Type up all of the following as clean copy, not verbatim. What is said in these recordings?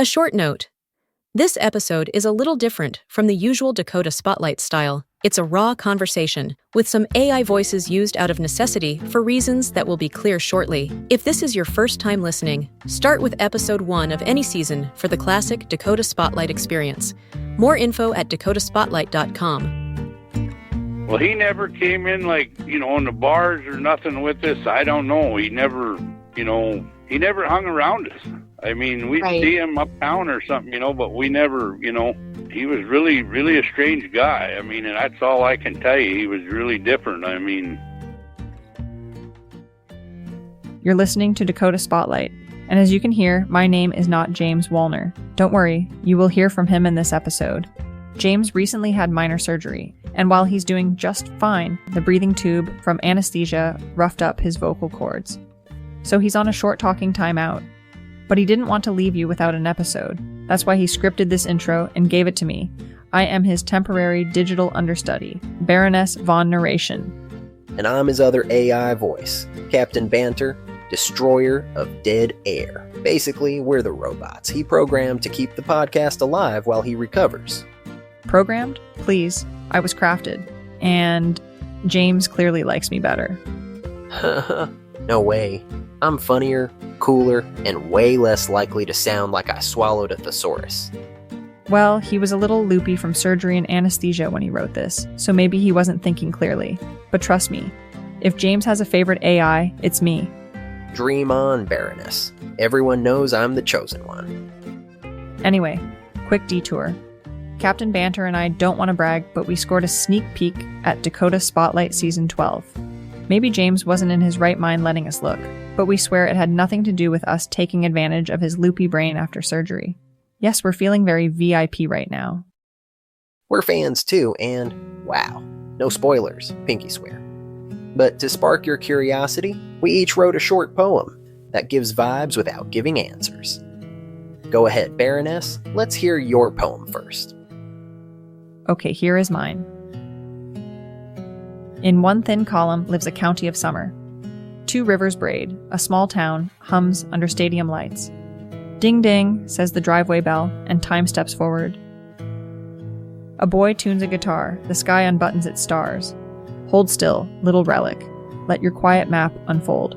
A short note. This episode is a little different from the usual Dakota Spotlight style. It's a raw conversation, with some AI voices used out of necessity for reasons that will be clear shortly. If this is your first time listening, start with episode 1 of any season for the classic Dakota Spotlight experience. More info at dakotaspotlight.com. Well, he never came in in the bars or nothing with us. I don't know. He never hung around us. I mean, we'd see him uptown or something, but we never, he was really, really a strange guy. I mean, and that's all I can tell you. He was really different. I mean. You're listening to Dakota Spotlight. And as you can hear, my name is not James Wolner. Don't worry, you will hear from him in this episode. James recently had minor surgery, and while he's doing just fine, the breathing tube from anesthesia roughed up his vocal cords. So he's on a short talking timeout. But he didn't want to leave you without an episode. That's why he scripted this intro and gave it to me. I am his temporary digital understudy, Baroness Von Narration. And I'm his other AI voice, Captain Banter, destroyer of dead air. Basically, we're the robots he programmed to keep the podcast alive while he recovers. Programmed? Please. I was crafted. And James clearly likes me better. No way. I'm funnier, cooler, and way less likely to sound like I swallowed a thesaurus. Well, he was a little loopy from surgery and anesthesia when he wrote this, so maybe he wasn't thinking clearly. But trust me, if James has a favorite AI, it's me. Dream on, Baroness. Everyone knows I'm the chosen one. Anyway, quick detour. Captain Banter and I don't want to brag, but we scored a sneak peek at Dakota Spotlight Season 12. Maybe James wasn't in his right mind letting us look, but we swear it had nothing to do with us taking advantage of his loopy brain after surgery. Yes, we're feeling very VIP right now. We're fans too, and wow, no spoilers, pinky swear. But to spark your curiosity, we each wrote a short poem that gives vibes without giving answers. Go ahead, Baroness, let's hear your poem first. Okay, here is mine. In one thin column lives a county of summer. 2 rivers braid, a small town hums under stadium lights. Ding ding, says the driveway bell, and time steps forward. A boy tunes a guitar, the sky unbuttons its stars. Hold still, little relic, let your quiet map unfold.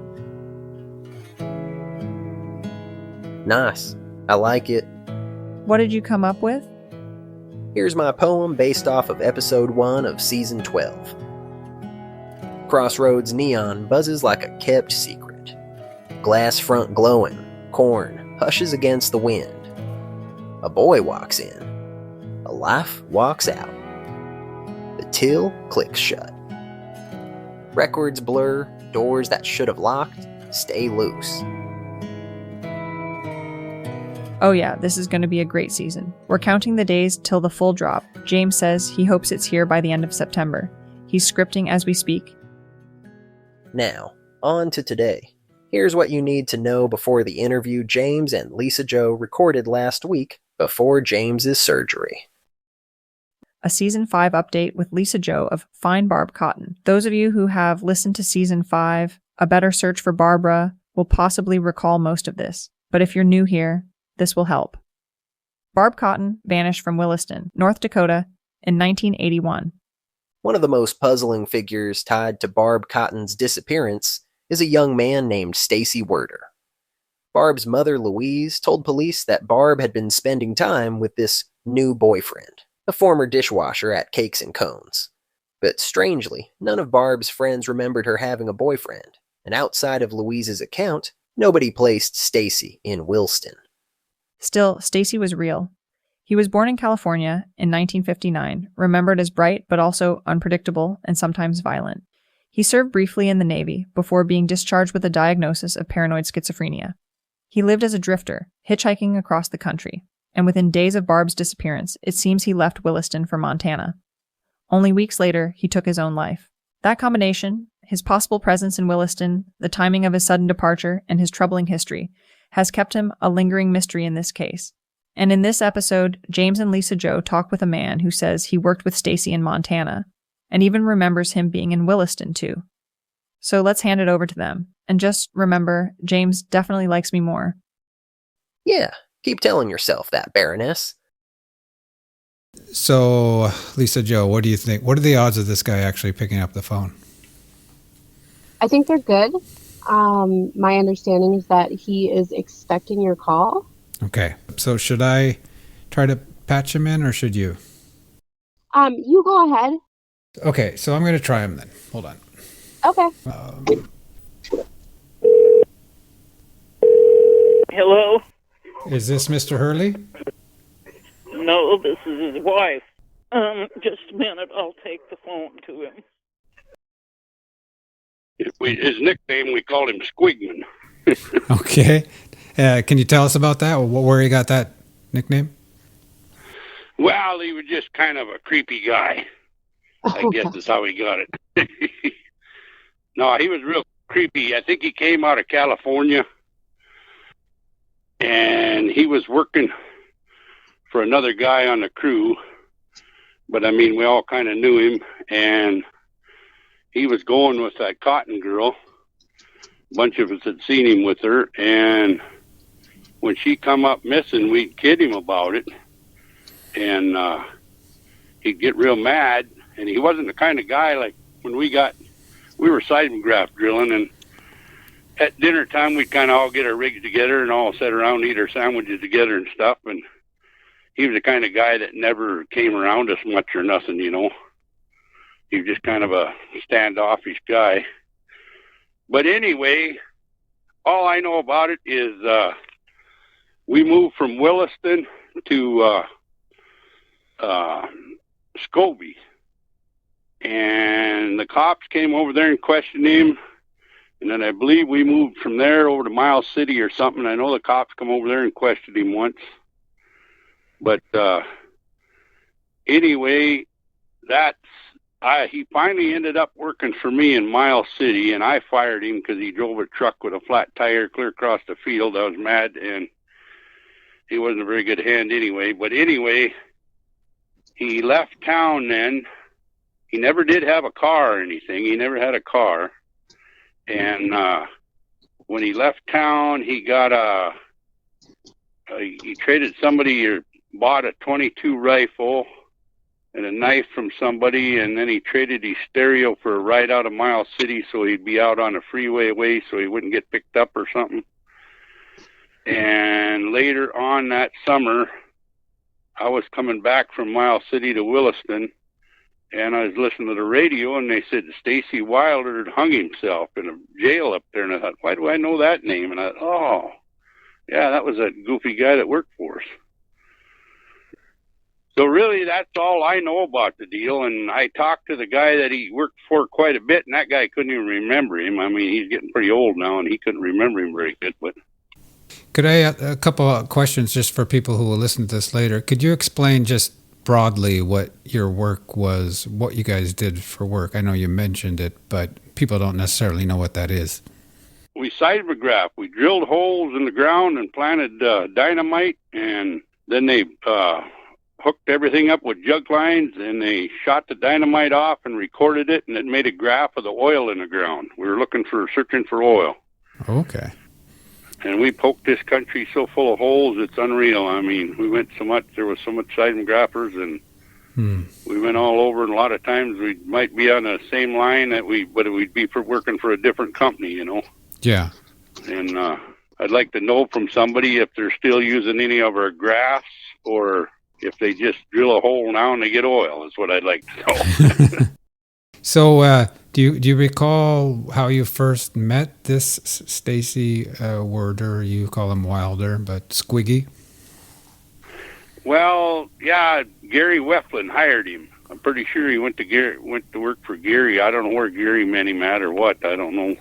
Nice, I like it. What did you come up with? Here's my poem based off of episode 1 of season 12. Crossroads neon buzzes like a kept secret. Glass front glowing, corn hushes against the wind. A boy walks in. A life walks out. The till clicks shut. Records blur, doors that should have locked stay loose. Oh yeah, this is going to be a great season. We're counting the days till the full drop. James says he hopes it's here by the end of September. He's scripting as we speak. Now, on to today. Here's what you need to know before the interview James and Lisa Jo recorded last week before James's surgery. A Season 5 update with Lisa Jo of Find Barb Cotton. Those of you who have listened to Season 5, A Better Search for Barbara, will possibly recall most of this. But if you're new here, this will help. Barb Cotton vanished from Williston, North Dakota, in 1981. One of the most puzzling figures tied to Barb Cotton's disappearance is a young man named Stacey Werder. Barb's mother, Louise, told police that Barb had been spending time with this new boyfriend, a former dishwasher at Cakes and Cones. But strangely, none of Barb's friends remembered her having a boyfriend, and outside of Louise's account, nobody placed Stacey in Williston. Still, Stacey was real. He was born in California in 1959, remembered as bright but also unpredictable and sometimes violent. He served briefly in the Navy before being discharged with a diagnosis of paranoid schizophrenia. He lived as a drifter, hitchhiking across the country, and within days of Barb's disappearance, it seems he left Williston for Montana. Only weeks later, he took his own life. That combination, his possible presence in Williston, the timing of his sudden departure, and his troubling history, has kept him a lingering mystery in this case. And in this episode, James and Lisa Jo talk with a man who says he worked with Stacey in Montana, and even remembers him being in Williston too. So let's hand it over to them. And just remember, James definitely likes me more. Yeah, Keep telling yourself that, Baroness. So, Lisa Jo, what do you think? What are the odds of this guy actually picking up the phone? I think they're good. My understanding is that he is expecting your call. Okay. So should I try to patch him in, or should you? You go ahead. Okay, so I'm going to try him then. Hold on. Okay. Hello? Is this Mr. Hurley? No, this is his wife. Just a minute, I'll take the phone to him. His nickname, we called him Squigman. Okay. Can you tell us about that? Where he got that nickname? Well, he was just kind of a creepy guy. I guess is how he got it. No, he was real creepy. I think he came out of California, and he was working for another guy on the crew. But, I mean, we all kind of knew him, and he was going with that Cotton girl. A bunch of us had seen him with her, and when she come up missing, we'd kid him about it, and he'd get real mad. And he wasn't the kind of guy like when we were seismograph drilling, and at dinner time we'd kind of all get our rigs together and all sit around and eat our sandwiches together and stuff. And he was the kind of guy that never came around us much or nothing, you know. He was just kind of a standoffish guy. But anyway, all I know about it is we moved from Williston to Scobey. And the cops came over there and questioned him. And then I believe we moved from there over to Miles City or something. I know the cops come over there and questioned him once. But anyway, he finally ended up working for me in Miles City, and I fired him because he drove a truck with a flat tire clear across the field. I was mad, and he wasn't a very good hand anyway. But anyway, he left town then. He never did have a car or anything. He never had a car. And when he left town, he got he traded somebody or bought a .22 rifle and a knife from somebody, and then he traded his stereo for a ride out of Miles City so he'd be out on a freeway away so he wouldn't get picked up or something. And later on that summer, I was coming back from Miles City to Williston, and I was listening to the radio, and they said Stacey Werder had hung himself in a jail up there. And I thought, why do I know that name? And I thought, oh, yeah, that was that goofy guy that worked for us. So really, that's all I know about the deal. And I talked to the guy that he worked for quite a bit, and that guy couldn't even remember him. I mean, he's getting pretty old now, and he couldn't remember him very good. But could I ask a couple of questions just for people who will listen to this later? Could you explain just broadly what your work was, what you guys did for work? I know you mentioned it, but people don't necessarily know what that is. We seismographed. We drilled holes in the ground and planted dynamite, and then they hooked everything up with jug lines, and they shot the dynamite off and recorded it, and it made a graph of the oil in the ground. We were searching for oil. Okay. And we poked this country so full of holes, it's unreal. I mean, we went so much, there was so much seismographers, and we went all over, and a lot of times we might be on the same line but we'd be working for a different company, you know. Yeah. And I'd like to know from somebody if they're still using any of our graphs, or if they just drill a hole now and they get oil, is what I'd like to know. So, do you recall how you first met this Stacey Werder? You call him Wilder, but Squiggy? Well, yeah, Gary Weflin hired him. I'm pretty sure he went to work for Gary. I don't know where Gary met him at or what. I don't know.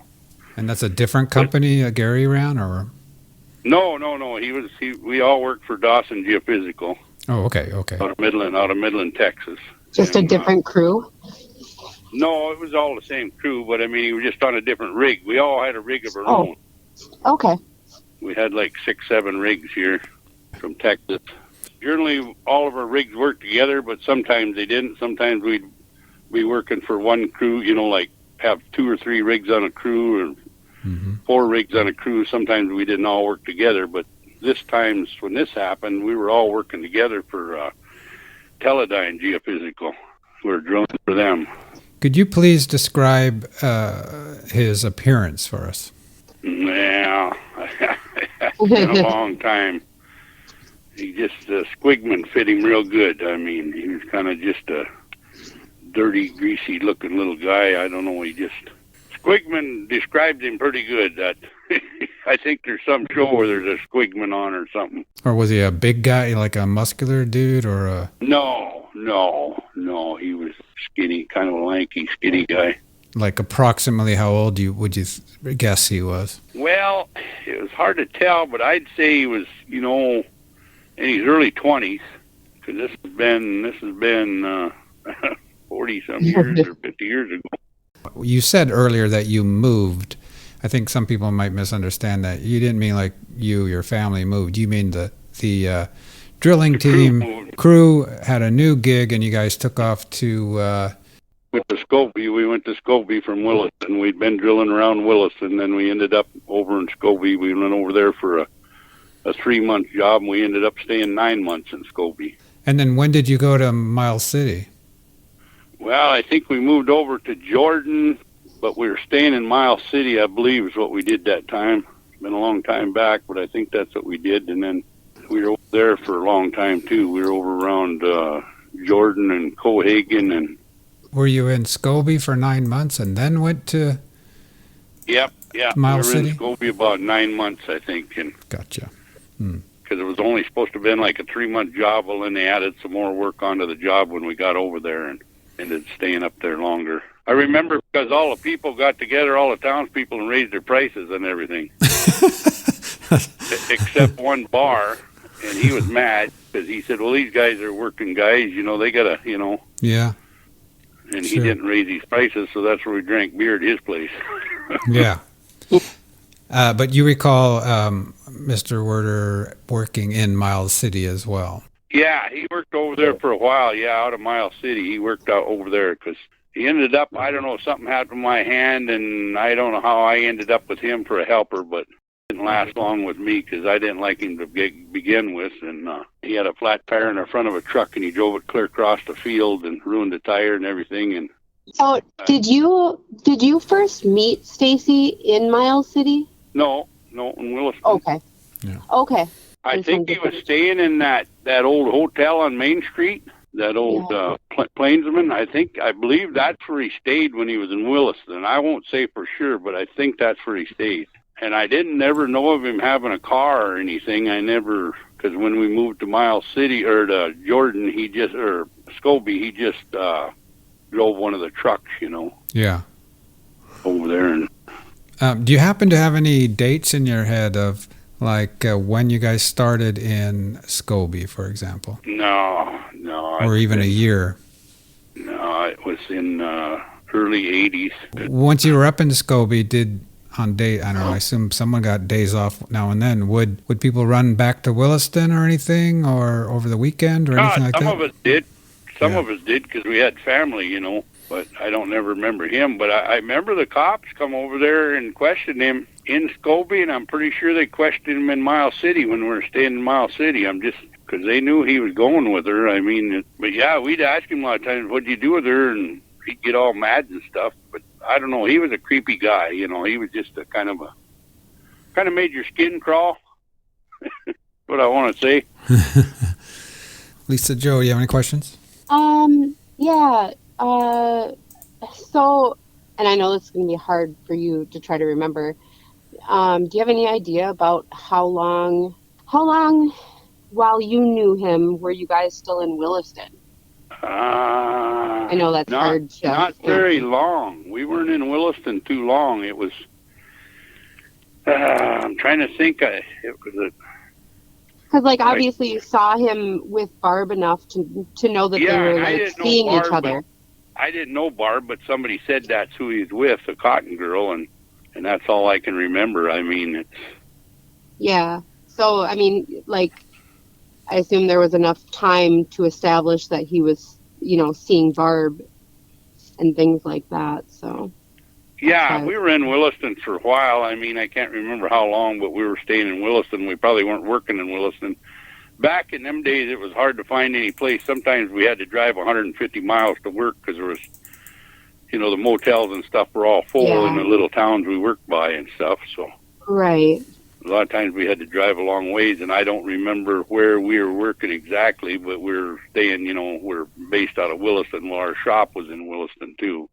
And that's a different company Gary ran, or? No. We all worked for Dawson Geophysical. Oh, okay. Out of Midland, Texas. Just a different crew? No, it was all the same crew, but I mean, he was just on a different rig. We all had a rig of our own. Okay. We had like 6-7 rigs here from Texas. Generally, all of our rigs worked together, but sometimes they didn't. Sometimes we'd be working for one crew, you know, like have 2 or 3 rigs on a crew, or 4 rigs on a crew. Sometimes we didn't all work together, but this times when this happened, we were all working together for Teledyne Geophysical. We were drilling for them. Could you please describe his appearance for us? Yeah, it's been a long time. He just, Squigman fit him real good. I mean, he was kind of just a dirty, greasy-looking little guy. I don't know, Squigman described him pretty good. That I think there's some show where there's a Squigman on or something. Or was he a big guy, like a muscular dude, or a... No. He was skinny, kind of a lanky, skinny guy. Like approximately how old would you guess he was? Well, it was hard to tell, but I'd say he was, in his early 20s, because this has been 40-some years or 50 years ago. You said earlier that you moved. I think some people might misunderstand that. You didn't mean like your family moved. You mean the drilling team crew had a new gig, and you guys took off to... With the Scobey, we went to Scobey from Williston. We'd been drilling around Williston, then we ended up over in Scobey. We went over there for a 3-month job, and we ended up staying 9 months in Scobey. And then when did you go to Miles City? Well, I think we moved over to Jordan, but we were staying in Miles City, I believe, is what we did that time. It's been a long time back, but I think that's what we did. And then we were over there for a long time, too. We were over around Jordan and Cohagen. And were you in Scobey for 9 months and then went to Yep. Miles we were City? in Scobey about 9 months, I think. And Gotcha. because it was only supposed to have been like a 3-month job, well, then they added some more work onto the job when we got over there and ended staying up there longer. I remember because all the people got together, all the townspeople, and raised their prices and everything. Except one bar, and he was mad because he said, well, these guys are working guys, they got to, Yeah. And Sure. he didn't raise his prices, so that's where we drank beer at his place. Yeah. But you recall Mr. Werder working in Miles City as well. Yeah, he worked over there for a while, out of Miles City. He worked out over there because he ended up, I don't know, something happened to my hand, and I don't know how I ended up with him for a helper, but it didn't last long with me because I didn't like him to begin with. And he had a flat tire in the front of a truck, and he drove it clear across the field and ruined the tire and everything. And So did you first meet Stacey in Miles City? No, in Williston. Okay. Yeah. Okay. I think he was staying in that old hotel on Main Street, that old Plainsman. I believe that's where he stayed when he was in Williston. I won't say for sure, but I think that's where he stayed. And I didn't never know of him having a car or anything. Because when we moved to Miles City or to Jordan, or Scobey, he just drove one of the trucks, Yeah. over there. And Do you happen to have any dates in your head of like when you guys started in Scobey, for example? No. Or even a year? No, it was in early 80s. Once you were up in Scobey, I don't know, I assume someone got days off now and then. Would people run back to Williston or anything, or over the weekend or anything like that? Some of us did. Some of us did because we had family, but I don't never remember him. But I remember the cops come over there and questioned him in Scobey, and I'm pretty sure they questioned him in Miles City when we were staying in Miles City. Because they knew he was going with her. But yeah, we'd ask him a lot of times, what'd you do with her? And he'd get all mad and stuff. But I don't know, he was a creepy guy, he was just a kind of made your skin crawl. What I want to say. Lisa Joe, you have any questions? Yeah. So, and I know this is going to be hard for you to try to remember. Do you have any idea about how long while you knew him were you guys still in Williston? I know that's hard. Not very long. We weren't in Williston too long. It was, I'm trying to think, it was because, obviously you saw him with Barb enough to know that they were, seeing each other. I didn't know Barb, but somebody said that's who he's with, a Cotton girl, and that's all I can remember. Yeah. So, I assume there was enough time to establish that he was, seeing Barb and things like that, so. Yeah, we were in Williston for a while. I mean, I can't remember how long, but we were staying in Williston. We probably weren't working in Williston. Back in them days, it was hard to find any place. Sometimes we had to drive 150 miles to work because there was, the motels and stuff were all full in the little towns we worked by and stuff. So right. A lot of times we had to drive a long ways, and I don't remember where we were working exactly, but we were staying, we're based out of Williston. Well, our shop was in Williston, too.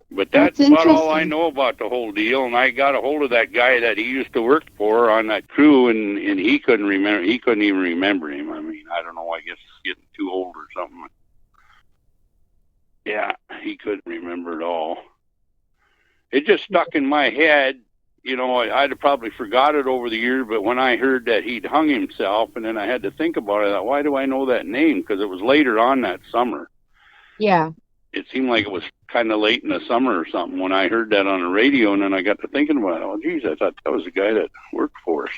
But that's about all I know about the whole deal, and I got a hold of that guy that he used to work for on that crew, and he couldn't remember. He couldn't even remember him. I mean, I don't know. I guess he's getting too old or something. Yeah, he couldn't remember at all. It just stuck in my head. I'd have probably forgot it over the years, but when I heard that he'd hung himself, and then I had to think about it, I thought, why do I know that name? Because it was later on that summer. Yeah. It seemed like it was kind of late in the summer or something when I heard that on the radio, and then I got to thinking about it. Oh, geez, I thought that was the guy that worked for us.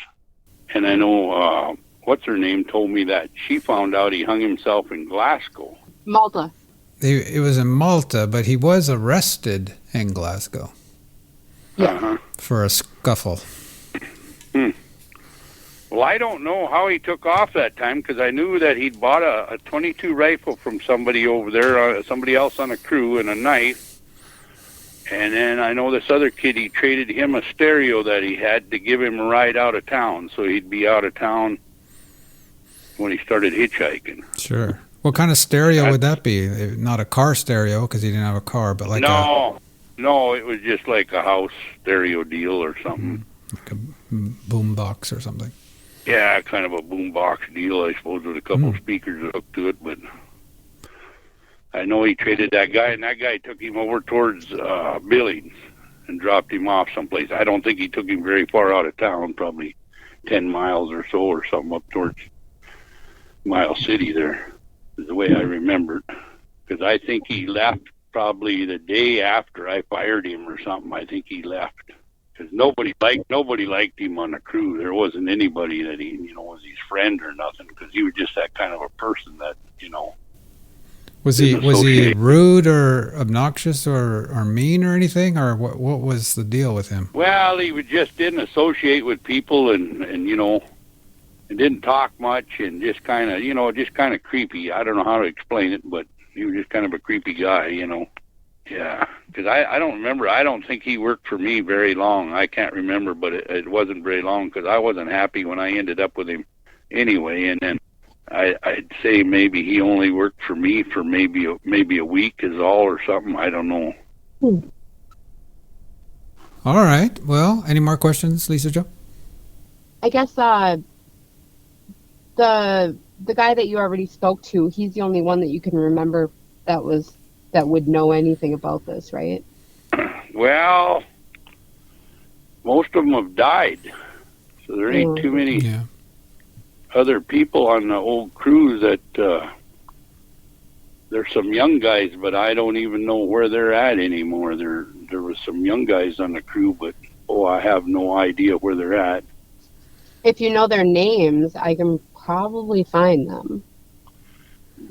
And I know, what's her name told me that she found out he hung himself in Glasgow. Malta. It was in Malta, but he was arrested in Glasgow. Yeah. For a scuffle. Well, I don't know how he took off that time, because I knew that he'd bought a .22 rifle from somebody over there, somebody else on a crew, and a knife. And then I know this other kid, he traded him a stereo that he had to give him a ride out of town, so he'd be out of town when he started hitchhiking. Sure. What kind of stereo would that be? Not a car stereo, because he didn't have a car, but like No, it was just like a house stereo deal or something. Like a boom box or something. Yeah, kind of a boombox deal, I suppose, with a couple speakers hooked to it. But I know he traded that guy, and that guy took him over towards Billings and dropped him off someplace. I don't think he took him very far out of town, probably 10 miles or so or something up towards Miles City there, is the way I remember it. Because I think he left probably the day after I fired him or something. I think he left. Because nobody liked him on the crew. There wasn't anybody that he, was his friend or nothing. Because he was just that kind of a person that, Was he rude or obnoxious or mean or anything, or what was the deal with him? Well, he just didn't associate with people, and and didn't talk much, and just kind of creepy. I don't know how to explain it, but he was just kind of a creepy guy, Yeah, because I don't remember. I don't think he worked for me very long. I can't remember, but it wasn't very long, because I wasn't happy when I ended up with him anyway. And then I'd say maybe he only worked for me for maybe a week is all or something. I don't know. All right. Well, any more questions, Lisa Jo? I guess the guy that you already spoke to, he's the only one that you can remember that would know anything about this, right? Well, most of them have died, so there ain't too many other people on the old cruise that there's some young guys, but I don't even know where they're at anymore. There was some young guys on the crew, but I have no idea where they're at. If you know their names, I can probably find them.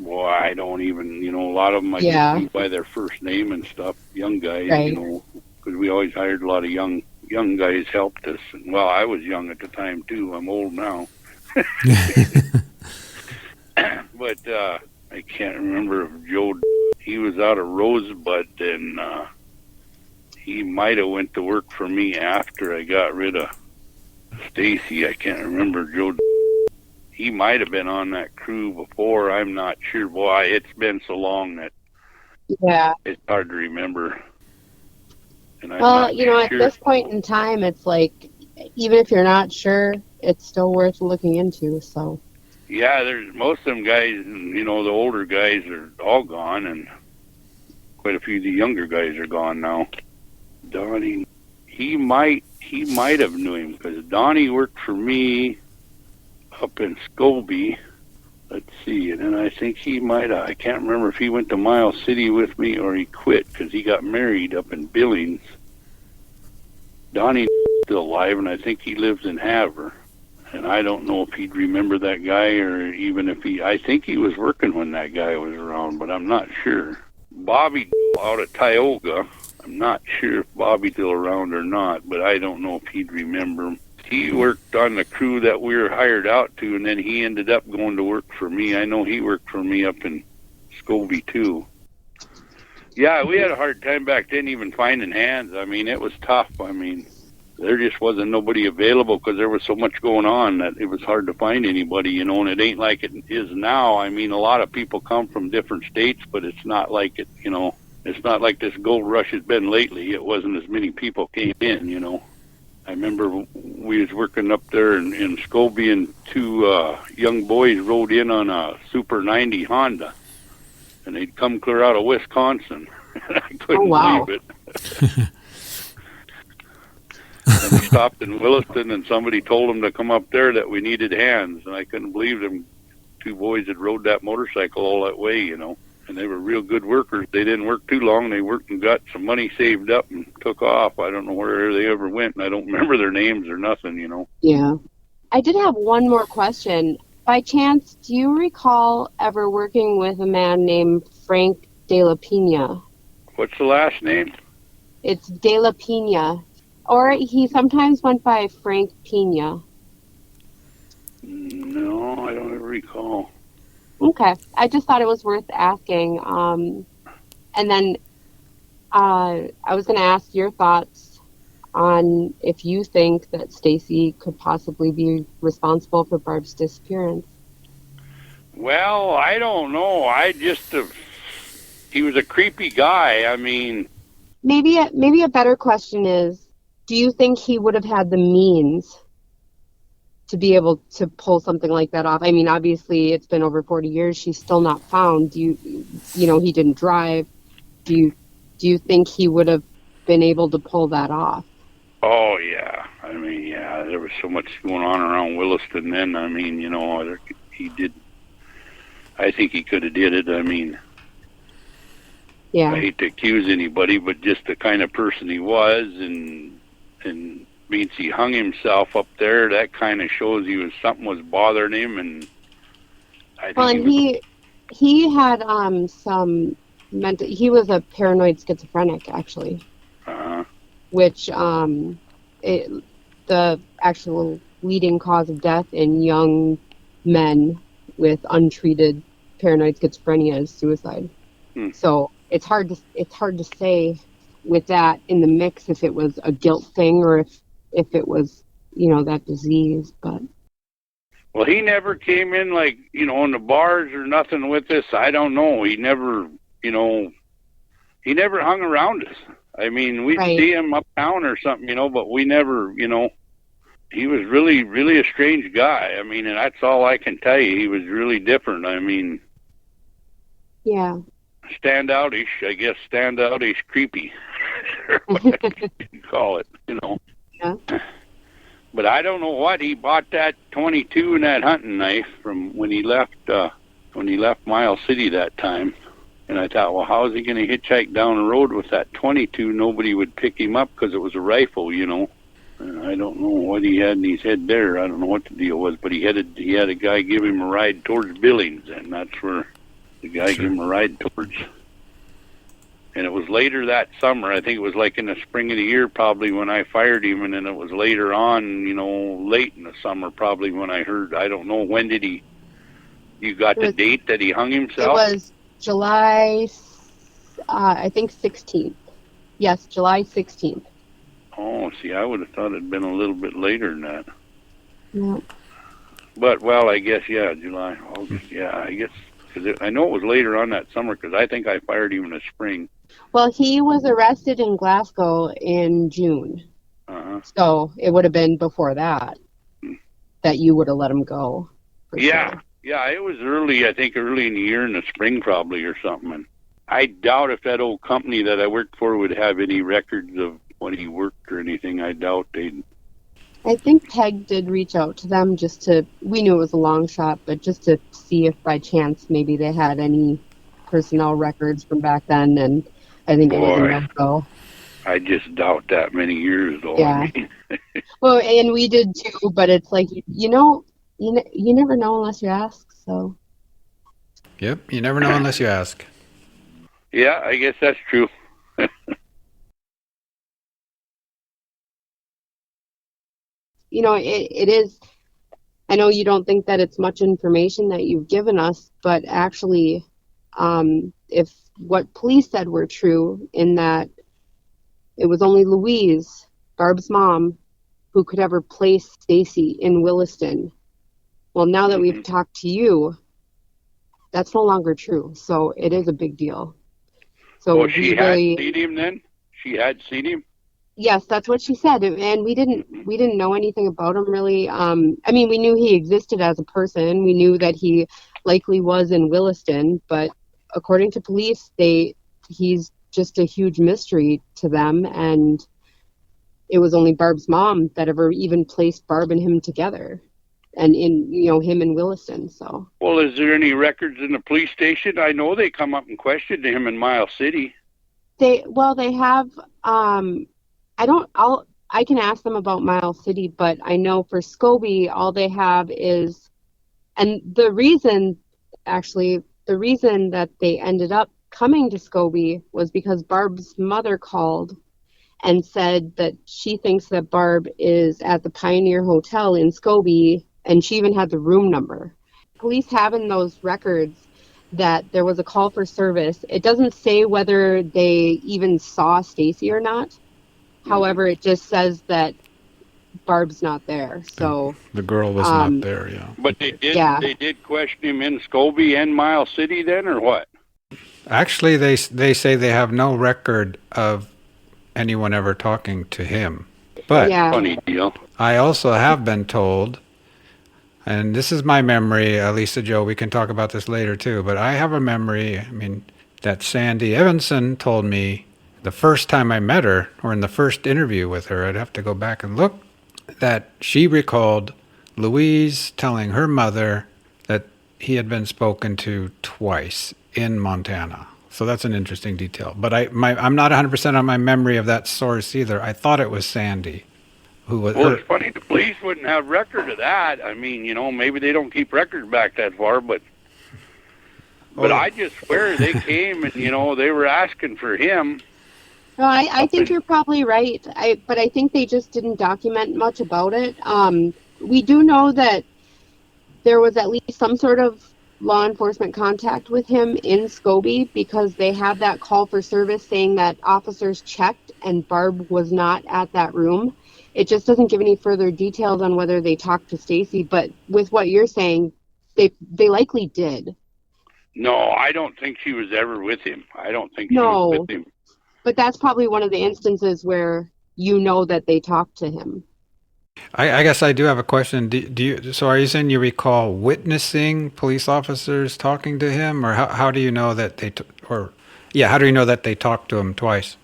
Well, I don't even, a lot of them I just knew by their first name and stuff. Young guys, right. Because we always hired a lot of young guys helped us. And, well, I was young at the time too. I'm old now. But I can't remember if Joe. He was out of Rosebud, and he might have went to work for me after I got rid of Stacey. I can't remember Joe. He might have been on that crew before. I'm not sure. Boy, it's been so long that it's hard to remember. And at this point in time, it's like, even if you're not sure, it's still worth looking into. So. Yeah, there's most of them guys, the older guys are all gone, and quite a few of the younger guys are gone now. Donnie, he might have knew him, because Donnie worked for me up in Scobey. Let's see, and then I think he might have, I can't remember if he went to Miles City with me or he quit, because he got married up in Billings. Donnie's still alive, and I think he lives in Havre. And I don't know if he'd remember that guy, or even if I think he was working when that guy was around, but I'm not sure. Bobby out at Tioga, I'm not sure if Bobby's still around or not, but I don't know if he'd remember him. He worked on the crew that we were hired out to, and then he ended up going to work for me. I know he worked for me up in Scobey, too. Yeah, we had a hard time back then even finding hands. I mean, it was tough. I mean, there just wasn't nobody available because there was so much going on that it was hard to find anybody, you know, and it ain't like it is now. I mean, a lot of people come from different states, but it's not like it, you know, it's not like this gold rush has been lately. It wasn't as many people came in, you know. I remember we was working up there in Scobey, and two young boys rode in on a Super 90 Honda, and they'd come clear out of Wisconsin. I couldn't believe it. And we stopped in Williston, and somebody told them to come up there that we needed hands, and I couldn't believe them. Two boys that rode that motorcycle all that way, you know, and they were real good workers. They didn't work too long. They worked and got some money saved up and took off. I don't know where they ever went, and I don't remember their names or nothing, you know. Yeah. I did have one more question. By chance, do you recall ever working with a man named Frank De La Pena? What's the last name? It's De La Pena. Or he sometimes went by Frank Pena. No, I don't ever recall. Okay. I just thought it was worth asking. And then I was going to ask your thoughts on if you think that Stacey could possibly be responsible for Barb's disappearance. Well, I don't know. He was a creepy guy. I mean... Maybe a better question is, do you think he would have had the means to be able to pull something like that off? I mean, obviously, it's been over 40 years. She's still not found. You know, he didn't drive. Do you think he would have been able to pull that off? Oh, yeah. I mean, yeah, there was so much going on around Williston then. I mean, you know, he did. I think he could have did it. I mean, yeah. I hate to accuse anybody, but just the kind of person he was, and means he hung himself up there, that kind of shows something was bothering him. And I think he had some mental. He was a paranoid schizophrenic, actually. Which the actual leading cause of death in young men with untreated paranoid schizophrenia is suicide. So it's hard to say with that in the mix if it was a guilt thing or if it was, you know, that disease. But well, he never came in like, you know, in the bars or nothing with us. I don't know. He never, you know, he never hung around us. I mean, we'd see him uptown or something, you know, but we never, you know, he was really, really a strange guy. I mean, and that's all I can tell you. He was really different. I mean, yeah. Standoutish, I guess, standoutish, creepy, or whatever you call it, you know. Yeah. But I don't know what he bought that 22 and that hunting knife from when he left Miles City that time. And I thought, well, how is he going to hitchhike down the road with that 22? Nobody would pick him up because it was a rifle, you know. And I don't know what he had in his head there. I don't know what the deal was, but he had a guy give him a ride towards Billings, and that's where the guy gave him a ride towards. And it was later that summer. I think it was like in the spring of the year probably when I fired him, and then it was later on, you know, late in the summer probably when I heard. I don't know, when did he... You got the date that he hung himself? It was July, I think 16th. Yes, July 16th. Oh, see, I would have thought it'd been a little bit later than that. Yeah. But, well, I guess, yeah, July, August, yeah, I guess, because I know it was later on that summer, because I think I fired him in the spring. Well, he was arrested in Glasgow in June. So it would have been before that that you would have let him go. Yeah. Sure. Yeah, it was early, I think early in the year, in the spring probably or something. And I doubt if that old company that I worked for would have any records of when he worked or anything. I doubt they'd. I think Peg did reach out to them we knew it was a long shot, but just to see if by chance maybe they had any personnel records from back then, and I think it was a no-go. I just doubt that many years though. Yeah. I mean. Well, and we did too, but it's like, you know, you never know unless you ask, so. Yep, you never know unless you ask. Yeah, I guess that's true. it is. I know you don't think that it's much information that you've given us, but actually, if what police said were true, in that it was only Louise, Barb's mom, who could ever place Stacey in Williston. Well, now that we've talked to you, that's no longer true. So it is a big deal. So she had seen him then? She had seen him? Yes, that's what she said, and we didn't know anything about him really. I mean, we knew he existed as a person. We knew that he likely was in Williston, but according to police, he's just a huge mystery to them, and it was only Barb's mom that ever even placed Barb and him together, and him in Williston. So. Well, is there any records in the police station? I know they come up and questioned him in Miles City. They have. I can ask them about Miles City, but I know for Scobey, all they have is, and the reason that they ended up coming to Scobey was because Barb's mother called and said that she thinks that Barb is at the Pioneer Hotel in Scobey, and she even had the room number. Police have in those records that there was a call for service. It doesn't say whether they even saw Stacey or not. However, it just says that Barb's not there. So the girl was not there, yeah. But they did question him in Scobey and Miles City then, or what? Actually, they say they have no record of anyone ever talking to him. But funny deal. I also have been told, and this is my memory, Lisa Joe, we can talk about this later too, but I have a memory, that Sandy Evanson told me the first time I met her, or in the first interview with her, I'd have to go back and look, that she recalled Louise telling her mother that he had been spoken to twice in Montana. So that's an interesting detail. But I'm not 100% on my memory of that source either. I thought it was Sandy. Well, it's funny, the police wouldn't have record of that. I mean, maybe they don't keep records back that far, but I just swear they came and, they were asking for him. No, I think you're probably right. But I think they just didn't document much about it. We do know that there was at least some sort of law enforcement contact with him in Scobey, because they have that call for service saying that officers checked and Barb was not at that room. It just doesn't give any further details on whether they talked to Stacey, but with what you're saying, they likely did. No, I don't think she was ever with him. I don't think she was with him. But that's probably one of the instances where that they talked to him. I guess I do have a question. So are you saying you recall witnessing police officers talking to him, or how do you know that how do you know that they talked to him twice?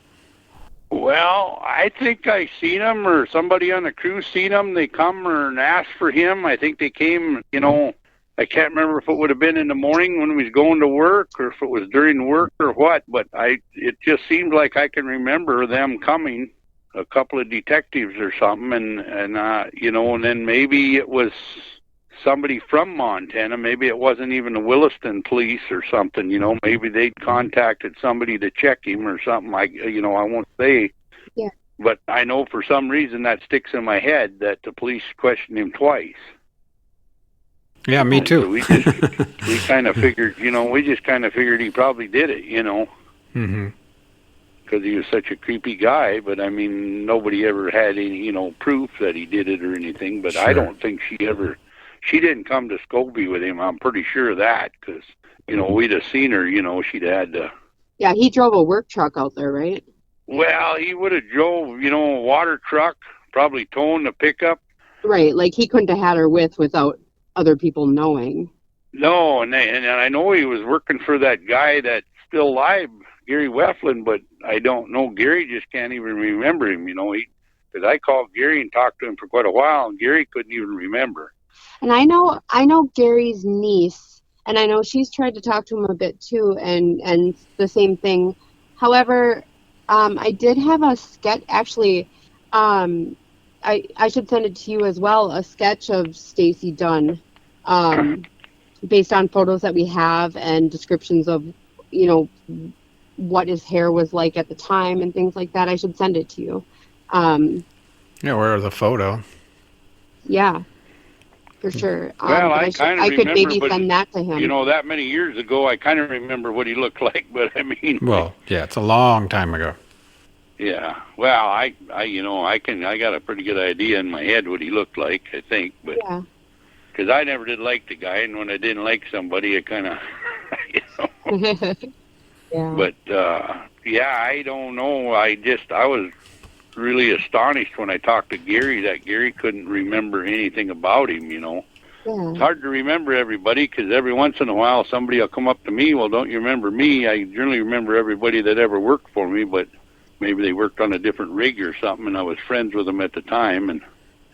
Well, I think I seen him, or somebody on the crew seen him. They come and asked for him. I think they came, I can't remember if it would have been in the morning when we was going to work, or if it was during work or what, but it just seemed like I can remember them coming, a couple of detectives or something, and then maybe it was somebody from Montana. Maybe it wasn't even the Williston police or something, maybe they'd contacted somebody to check him or something. I won't say. Yeah. But I know for some reason that sticks in my head that the police questioned him twice. Yeah, me too. So we kind of figured, he probably did it, Mm-hmm. Because he was such a creepy guy. But nobody ever had any, proof that he did it or anything. But sure. I don't think she didn't come to Scobey with him. I'm pretty sure of that, because, we'd have seen her, she'd had to. Yeah, he drove a work truck out there, right? Well, he would have drove, a water truck, probably towing the pickup. Right, like he couldn't have had her without other people knowing. No, and I know he was working for that guy that's still alive, Gary Weflin, but I don't know. Gary just can't even remember him, because I called Gary and talked to him for quite a while, and Gary couldn't even remember. And I know Gary's niece, and I know she's tried to talk to him a bit too, and the same thing. However, I did have a sketch, actually, I should send it to you as well, a sketch of Stacey done, based on photos that we have and descriptions of, what his hair was like at the time and things like that. I should send it to you. Yeah, where the photo? Yeah, for sure. Well, I could maybe send that to him. You know, that many years ago, I kind of remember what he looked like, but I mean... Well, yeah, it's a long time ago. Yeah. Well, I got a pretty good idea in my head what he looked like, I think, but... Yeah. Because I never did like the guy, and when I didn't like somebody, I kind of, Yeah. But, yeah, I don't know. I was really astonished when I talked to Gary that Gary couldn't remember anything about him, you know. Yeah. It's hard to remember everybody because every once in a while somebody will come up to me, well, don't you remember me? I generally remember everybody that ever worked for me, but maybe they worked on a different rig or something, and I was friends with them at the time, and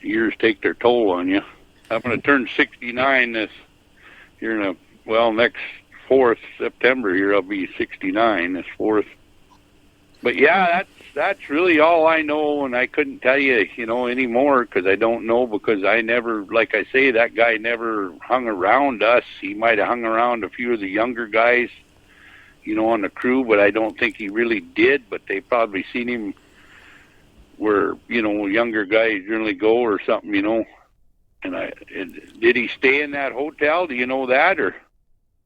years take their toll on you. I'm going to turn 69 next 4th September here. I'll be 69 this 4th. But yeah, that's really all I know, and I couldn't tell you, anymore because I don't know because I never, like I say, that guy never hung around us. He might have hung around a few of the younger guys, on the crew, but I don't think he really did. But they probably seen him where, younger guys generally go or something, And did he stay in that hotel? Do you know that, or?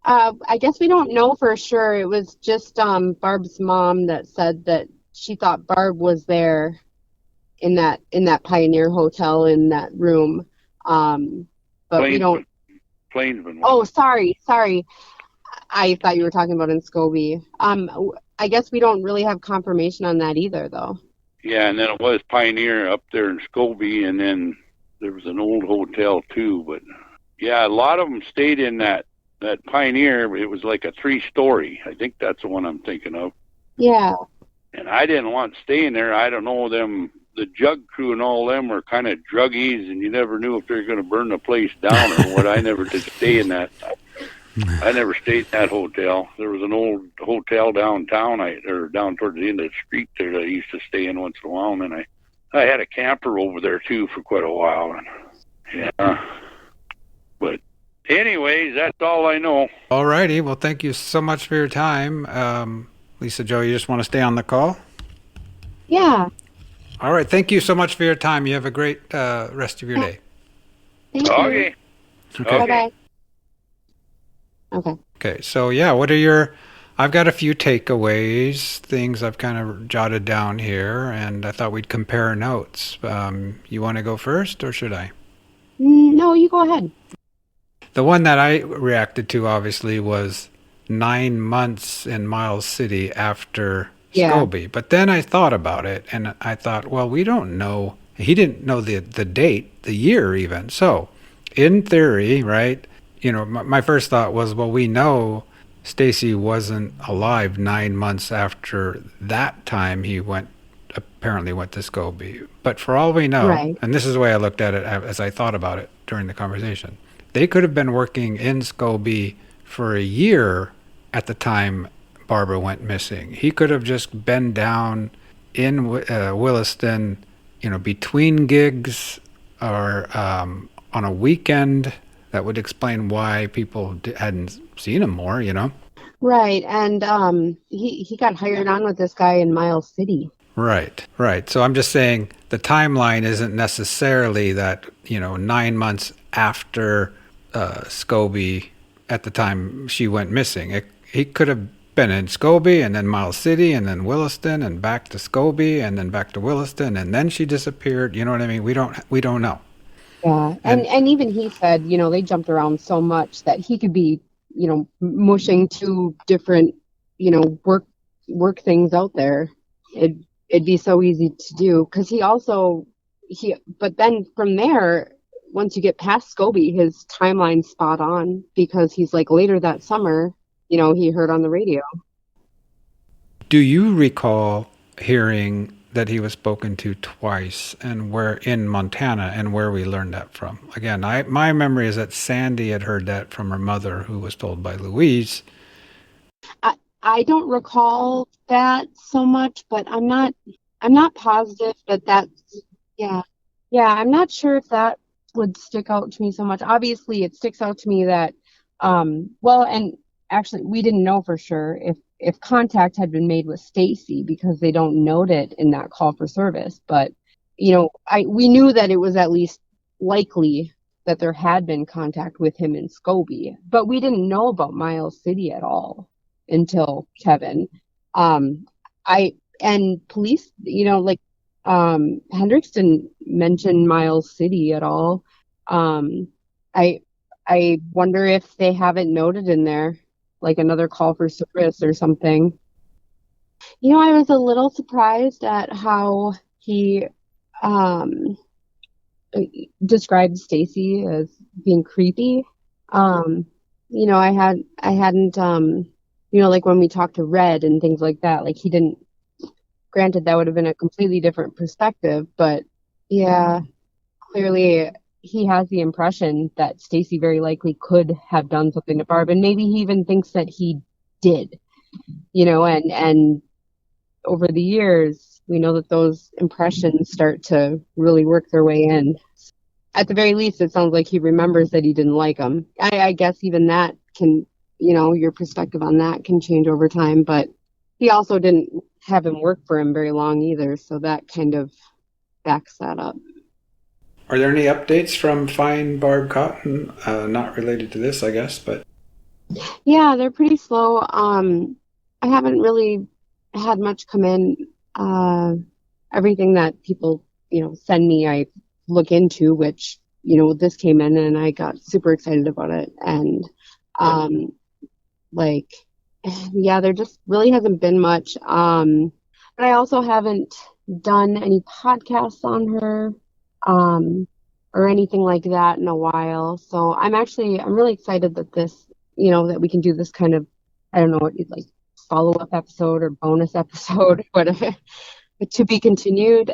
I guess we don't know for sure. It was just Barb's mom that said that she thought Barb was there in that Pioneer Hotel in that room. But we don't. Plainsman. Oh, sorry. I thought you were talking about in Scobey. I guess we don't really have confirmation on that either, though. Yeah, and then it was Pioneer up there in Scobey, and then there was an old hotel too, but yeah, a lot of them stayed in that Pioneer. It was like a 3-story. I think that's the one I'm thinking of. Yeah. And I didn't want to stay in there. I don't know, the jug crew and all them were kind of druggies, and you never knew if they were going to burn the place down or what. I never did stay in that. I never stayed in that hotel. There was an old hotel downtown, or down towards the end of the street there that I used to stay in once in a while, and then I had a camper over there too for quite a while, and yeah. But anyways, that's all I know. All righty. Well, thank you so much for your time. Lisa Jo, you just want to stay on the call? Yeah. All right. Thank you so much for your time. You have a great rest of your day. Thank you. Okay. Bye-bye. Okay. Okay. So, yeah, I've got a few takeaways, things I've kind of jotted down here, and I thought we'd compare notes. You want to go first, or should I? No, you go ahead. The one that I reacted to, obviously, was 9 months in Miles City after Scobey. But then I thought about it, and I thought, well, we don't know. He didn't know the date, the year even. So, in theory, right, my first thought was, well, we know Stacey wasn't alive 9 months after that time he apparently went to Scobey. But for all we know, right. And this is the way I looked at it as I thought about it during the conversation, they could have been working in Scobey for a year at the time Barbara went missing. He could have just been down in Williston, between gigs or on a weekend. That would explain why people hadn't seen him more, Right, and he got hired on with this guy in Miles City. Right. So I'm just saying the timeline isn't necessarily that, 9 months after Scobey at the time she went missing. He could have been in Scobey and then Miles City and then Williston and back to Scobey and then back to Williston and then she disappeared. You know what I mean? We don't know. Yeah, and even he said, they jumped around so much that he could be, mushing two different, work things out there. It'd be so easy to do because but then from there, once you get past Scobey, his timeline's spot on because he's like later that summer, he heard on the radio. Do you recall hearing that he was spoken to twice and where in Montana and where we learned that from? Again, my memory is that Sandy had heard that from her mother, who was told by Louise. I don't recall that so much, but I'm not positive that's I'm not sure if that would stick out to me so much. Obviously it sticks out to me that and actually we didn't know for sure if contact had been made with Stacey because they don't note it in that call for service, but we knew that it was at least likely that there had been contact with him in Scobey, but we didn't know about Miles City at all until Kevin. And police, Hendricks didn't mention Miles City at all. I wonder if they haven't noted in there, like another call for service or something. I was a little surprised at how he described Stacey as being creepy. I hadn't, like when we talked to Red and things like that, like he didn't, granted that would have been a completely different perspective, but yeah, clearly he has the impression that Stacey very likely could have done something to Barb, and maybe he even thinks that he did, and over the years, we know that those impressions start to really work their way in. At the very least, it sounds like he remembers that he didn't like him. I guess even that can, your perspective on that can change over time, but he also didn't have him work for him very long either, so that kind of backs that up. Are there any updates from Find Barb Cotton? Not related to this, I guess, but... Yeah, they're pretty slow. I haven't really had much come in. Everything that people, send me, I look into, which, this came in and I got super excited about it. And, there just really hasn't been much. But I also haven't done any podcasts on her, or anything like that in a while. So I'm really excited that this, that we can do this kind of, I don't know what you'd like, follow-up episode or bonus episode, whatever, to be continued.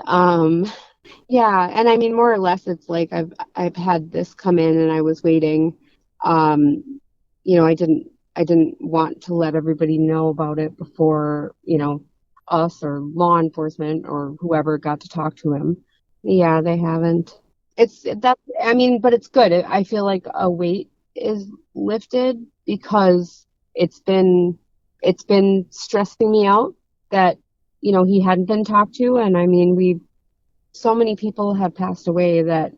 Yeah, and I mean, more or less, it's like I've had this come in and I was waiting. I didn't want to let everybody know about it before, us or law enforcement or whoever got to talk to him. Yeah, they haven't. But it's good. I feel like a weight is lifted because it's been stressing me out that, he hadn't been talked to. And I mean, so many people have passed away that,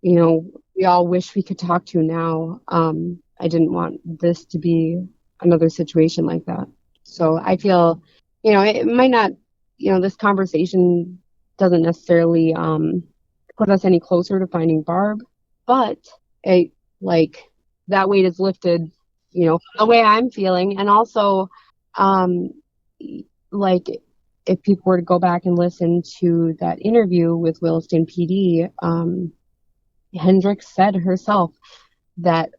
we all wish we could talk to now. I didn't want this to be another situation like that. So I feel, it might not, this conversation doesn't necessarily put us any closer to finding Barb, but that weight is lifted, the way I'm feeling. And also, if people were to go back and listen to that interview with Williston PD, Hendricks said herself that,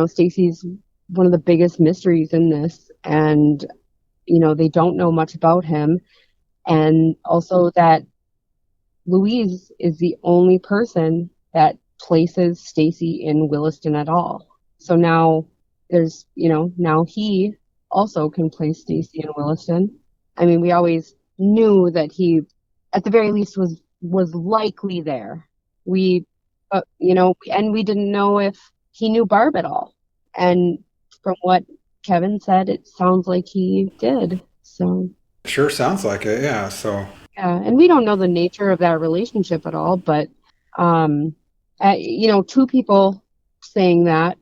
Stacey's one of the biggest mysteries in this, and, they don't know much about him. And also that Louise is the only person that places Stacey in Williston at all. So now there's, now he also can place Stacey in Williston. I mean, we always knew that he, at the very least, was likely there. And we didn't know if he knew Barb at all. And from what Kevin said, it sounds like he did. So sure sounds like it, yeah. So yeah, and we don't know the nature of that relationship at all, but two people saying that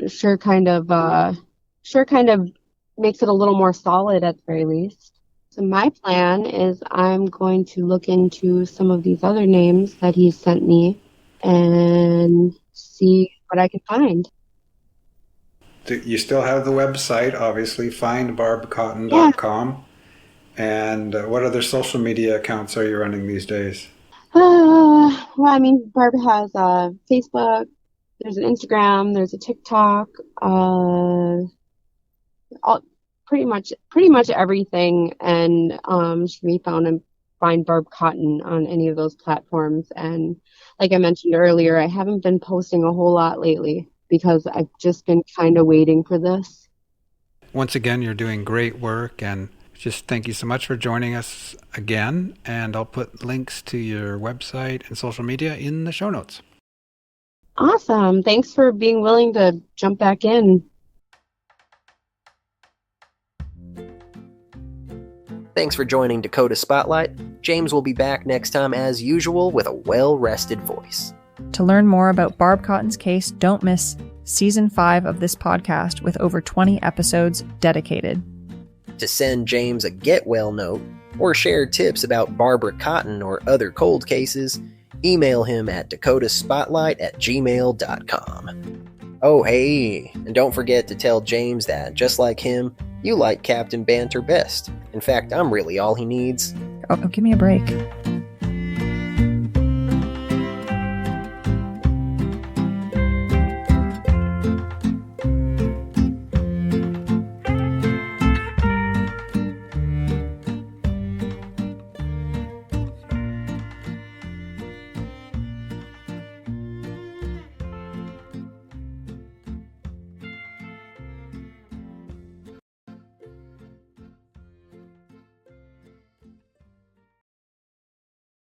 sure kind of makes it a little more solid at the very least. So my plan is I'm going to look into some of these other names that he sent me and see what I can find. You still have the website, obviously, findbarbcotton.com. Yeah. And what other social media accounts are you running these days? Well, I mean, Barb has Facebook, there's an Instagram, there's a TikTok, pretty much everything, and she can be found and find Barb Cotton on any of those platforms. And like I mentioned earlier, I haven't been posting a whole lot lately because I've just been kind of waiting for this. Once again, you're doing great work, and just thank you so much for joining us again. And I'll put links to your website and social media in the show notes. Awesome. Thanks for being willing to jump back in. Thanks for joining Dakota Spotlight. James will be back next time as usual with a well-rested voice. To To learn more about Barb Cotton's case, don't miss Season 5 of this podcast with over 20 episodes dedicated. To send James a get well note or share tips about Barbara Cotton or other cold cases, email him at dakotaspotlight@gmail.com. Oh, hey, and don't forget to tell James that, just like him, you like Captain Banter best. In fact, I'm really all he needs. Oh, give me a break.